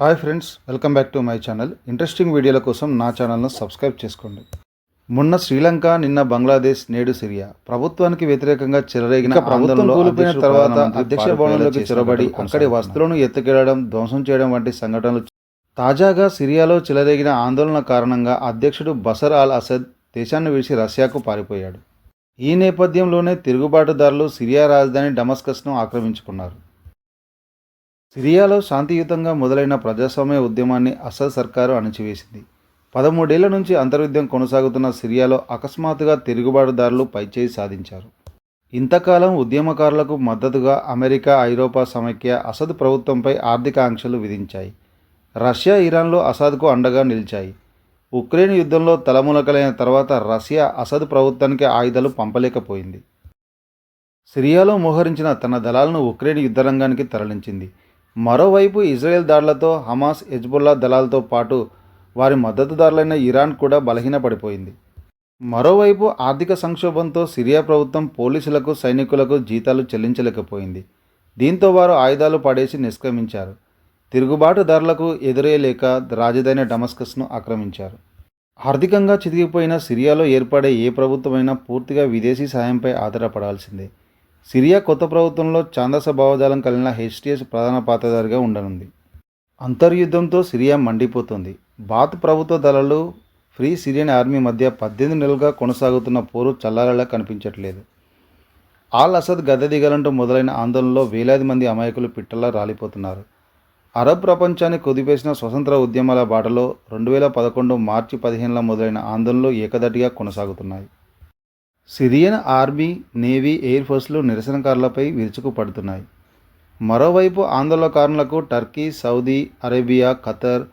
Hi friends, welcome back to my channel. Interesting వీడియోల కోసం నా ఛానల్ను సబ్స్క్రైబ్ చేసుకోండి. మొన్న శ్రీలంక, నిన్న బంగ్లాదేశ్, నేడు సిరియా ప్రభుత్వానికి వ్యతిరేకంగా చెలరేగిన ప్రభుత్వం కూలిపోయిన తర్వాత అధ్యక్ష భవనంలోకి చొరబడి అక్కడి వస్తువులను ఎత్తుకెళ్లడం, ధ్వంసం చేయడం వంటి సంఘటనలు. తాజాగా సిరియాలో చెలరేగిన ఆందోళన కారణంగా అధ్యక్షుడు బషర్ అల్ అసద్ దేశాన్ని విడిచి రష్యాకు పారిపోయాడు. ఈ నేపథ్యంలోనే తిరుగుబాటుదారులు సిరియా రాజధాని డమస్కస్ను ఆక్రమించుకున్నారు. సిరియాలో శాంతియుతంగా మొదలైన ప్రజాస్వామ్య ఉద్యమాన్ని అసద్ సర్కారు అణచివేసింది. 13 ఏళ్ల నుంచి అంతర్యుద్ధం కొనసాగుతున్న సిరియాలో అకస్మాత్తుగా తిరుగుబాటుదారులు పైచేయి సాధించారు. ఇంతకాలం ఉద్యమకారులకు మద్దతుగా అమెరికా, ఐరోపా సమైక్య అసద్ ప్రభుత్వంపై ఆర్థిక ఆంక్షలు విధించాయి. రష్యా, ఇరాన్లో అసద్కు అండగా నిలిచాయి. ఉక్రెయిన్ యుద్ధంలో తలమునకలైన తర్వాత రష్యా అసద్ ప్రభుత్వానికి ఆయుధాలు పంపలేకపోయింది. సిరియాలో మోహరించిన తన దళాలను ఉక్రెయిన్ యుద్ధరంగానికి తరలించింది. మరోవైపు ఇజ్రాయెల్ దాడులతో హమాస్, హెజ్బుల్లా దళాలతో పాటు వారి మద్దతుదారులైన ఇరాన్ కూడా బలహీనపడిపోయింది. మరోవైపు ఆర్థిక సంక్షోభంతో సిరియా ప్రభుత్వం పోలీసులకు, సైనికులకు జీతాలు చెల్లించలేకపోయింది. దీంతో వారు ఆయుధాలు పడేసి నిష్క్రమించారు. తిరుగుబాటుదారులకు ఎదురేలేక రాజధాని డమస్కస్ను ఆక్రమించారు. ఆర్థికంగా చితికిపోయిన సిరియాలో ఏర్పడే ఏ ప్రభుత్వమైనా పూర్తిగా విదేశీ సాయంపై ఆధారపడాల్సిందే. సిరియా కొత్త ప్రభుత్వంలో ఛాందస భావజాలం కలిగిన హెచ్టిఎస్ ప్రధాన పాత్రధారిగా ఉండనుంది. అంతర్యుద్ధంతో సిరియా మండిపోతుంది. బాత్ ప్రభుత్వ దళాలు, ఫ్రీ సిరియన్ ఆర్మీ మధ్య 18 నెలలుగా కొనసాగుతున్న పోరు చల్లారేలా కనిపించట్లేదు. అల్ అసద్ గద్దె దిగాలంటూ మొదలైన ఆందోళనలో వేలాది మంది అమాయకులు పిట్టల్లా రాలిపోతున్నారు. అరబ్ ప్రపంచాన్ని కుదిపేసిన స్వతంత్ర ఉద్యమాల బాటలో 2011 మార్చి 15న మొదలైన ఆందోళనలు ఏకధాటిగా కొనసాగుతున్నాయి. సిరియన్ ఆర్మీ, నేవీ, ఎయిర్ ఫోర్స్లు నిరసనకారులపై విరుచుకుపడుతున్నాయి. మరోవైపు ఆందోళనకారులకు Turkey, Saudi Arabia, Qatar,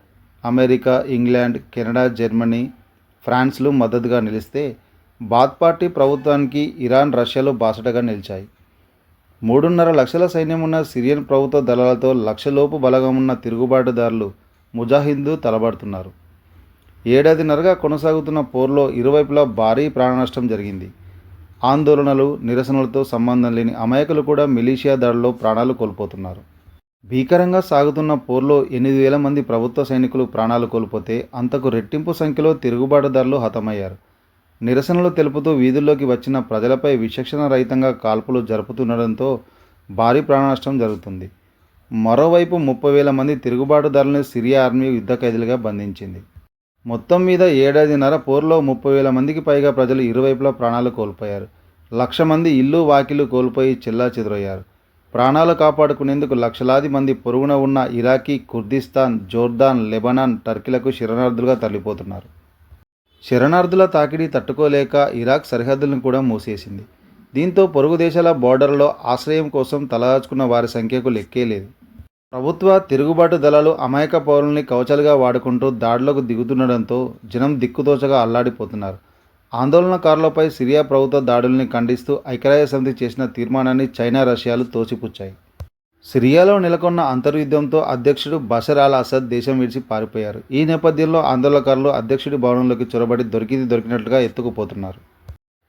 America, England, Canada, Germany, ఫ్రాన్స్లు మద్దతుగా నిలిస్తే బాత్ పార్టీ ప్రభుత్వానికి ఇరాన్, రష్యాలు బాసటగా నిలిచాయి. 3.5 లక్షల సైన్యం ఉన్న సిరియన్ ప్రభుత్వ దళాలతో లక్షలోపు బలగమున్న తిరుగుబాటుదారులు ముజాహిద్లు తలబడుతున్నారు. ఏడాదిన్నరగా కొనసాగుతున్న పోరులో ఇరువైపులా భారీ ప్రాణనష్టం జరిగింది. ఆందోళనలు, నిరసనలతో సంబంధం లేని అమాయకులు కూడా మిలీషియా దాడుల్లో ప్రాణాలు కోల్పోతున్నారు. భీకరంగా సాగుతున్న పోరులో 8,000 మంది ప్రభుత్వ సైనికులు ప్రాణాలు కోల్పోతే అంతకు రెట్టింపు సంఖ్యలో తిరుగుబాటుదారులు హతమయ్యారు. నిరసనలు తెలుపుతూ వీధుల్లోకి వచ్చిన ప్రజలపై విచక్షణ రహితంగా కాల్పులు జరుపుతుండడంతో భారీ ప్రాణనష్టం జరుగుతుంది. మరోవైపు 30,000 మంది తిరుగుబాటుదారులను సిరియా ఆర్మీ యుద్ధ ఖైదీలుగా బంధించింది. మొత్తం మీద ఏడాదిన్నర పోరులో 30,000 మందికి పైగా ప్రజలు ఇరువైపులా ప్రాణాలు కోల్పోయారు. 1,00,000 మంది ఇల్లు, వాకిలు కోల్పోయి చెల్లాచెదురయ్యారు. ప్రాణాలు కాపాడుకునేందుకు లక్షలాది మంది పొరుగున ఉన్న ఇరాకీ, కుర్దిస్తాన్, జోర్దాన్, లెబనాన్, టర్కీలకు శరణార్థులుగా తరలిపోతున్నారు. శరణార్థుల తాకిడి తట్టుకోలేక ఇరాక్ సరిహద్దులను కూడా మూసేసింది. దీంతో పొరుగు దేశాల బోర్డర్లో ఆశ్రయం కోసం తలదాచుకున్న వారి సంఖ్యకు లెక్కే లేదు. ప్రభుత్వ, తిరుగుబాటు దళాలు అమాయక పౌరుల్ని కవచాలుగా వాడుకుంటూ దాడులకు దిగుతుండడంతో జనం దిక్కుతోచగా అల్లాడిపోతున్నారు. ఆందోళనకారులపై సిరియా ప్రభుత్వ దాడుల్ని ఖండిస్తూ ఐక్యరాజ్యసమితి చేసిన తీర్మానాన్ని చైనా, రష్యాలు తోసిపుచ్చాయి. సిరియాలో నెలకొన్న అంతర్యుద్ధంతో అధ్యక్షుడు బషర్ అల్ అసద్ దేశం విడిచి పారిపోయారు. ఈ నేపథ్యంలో ఆందోళనకారులు అధ్యక్షుడి భవనంలోకి చొరబడి దొరికినట్లుగా ఎత్తుకుపోతున్నారు.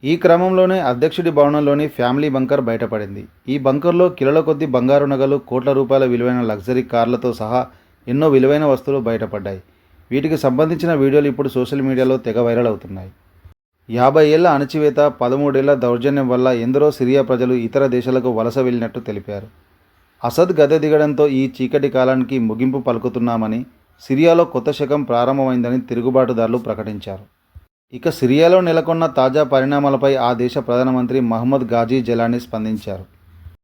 ఈ క్రమంలోనే అధ్యక్షుడి భవనంలోని ఫ్యామిలీ బంకర్ బయటపడింది. ఈ బంకర్లో కిలోల కొద్దీ బంగారు నగలు, కోట్ల రూపాయల విలువైన లగ్జరీ కార్లతో సహా ఎన్నో విలువైన వస్తువులు బయటపడ్డాయి. వీటికి సంబంధించిన వీడియోలు ఇప్పుడు సోషల్ మీడియాలో తెగ వైరల్ అవుతున్నాయి. 50 ఏళ్ల అణచివేత, 13 ఏళ్ల దౌర్జన్యం వల్ల ఎందరో సిరియా ప్రజలు ఇతర దేశాలకు వలస వెళ్ళినట్టు తెలిపారు. అసద్ గద్దె దిగడంతో ఈ చీకటి కాలానికి ముగింపు పలుకుతున్నామని, సిరియాలో కొత్త శకం ప్రారంభమైందని తిరుగుబాటుదారులు ప్రకటించారు. ఇక సిరియాలో నెలకొన్న తాజా పరిణామాలపై ఆ దేశ ప్రధానమంత్రి మహమ్మద్ ఘాజీ జలానీ స్పందించారు.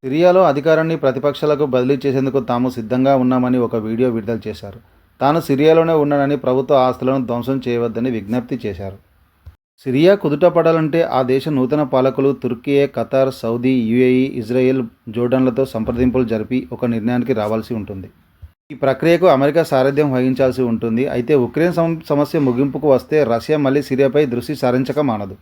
సిరియాలో అధికారాన్ని ప్రతిపక్షాలకు బదిలీ చేసేందుకు తాము సిద్ధంగా ఉన్నామని ఒక వీడియో విడుదల చేశారు. తాను సిరియాలోనే ఉన్నానని, ప్రభుత్వ ఆస్తులను ధ్వంసం చేయవద్దని విజ్ఞప్తి చేశారు. సిరియా కుదుటపడాలంటే ఆ దేశ నూతన పాలకులు Turkiye, Qatar, Saudi, UAE, Israel, జోర్డాన్లతో సంప్రదింపులు జరిపి ఒక నిర్ణయానికి రావాల్సి ఉంటుంది. ఈ ప్రక్రియకు అమెరికా సారథ్యం వహించాల్సి ఉంటుంది. అయితే ఉక్రెయిన్ సమస్య ముగింపుకు వస్తే రష్యా మళ్లీ సిరియాపై దృష్టి సారించక మానదు.